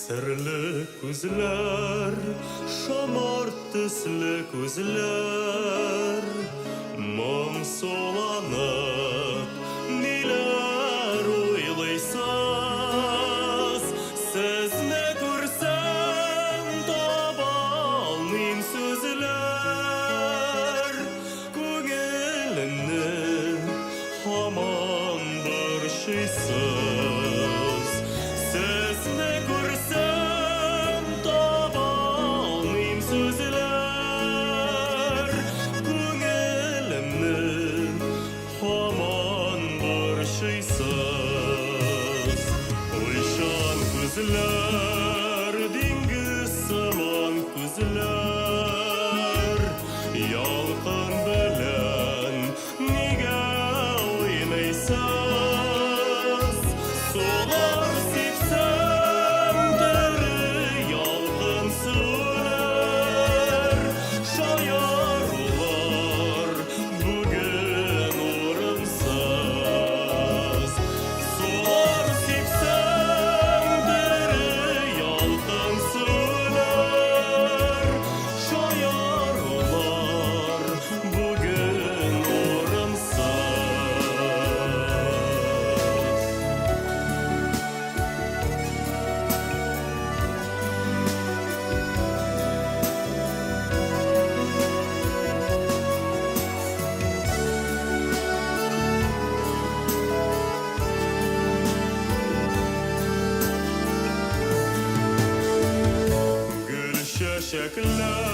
Sirli ko'zlar, shamar tusli ko'zlar, mum solanib, nelar o'ylaysiz? Sizni ko'rsam topolmayim so'zlar, ko'nglimni hamon burishsiz. Sizni ko'rsam topolmayim so'zlar, ko'nglimni hamon burishsiz. Oyshan ko'zlar, dengiz simon ko'zlar, yolqin bilan nega o'ynaysiz? Solar sepsam diri yolqin suvlar, shoyarlar bugun o'rinsiz. Solar sepsam diri yolqin suvlar, shoyarlar bugun o'rinsiz. Gül çiçekler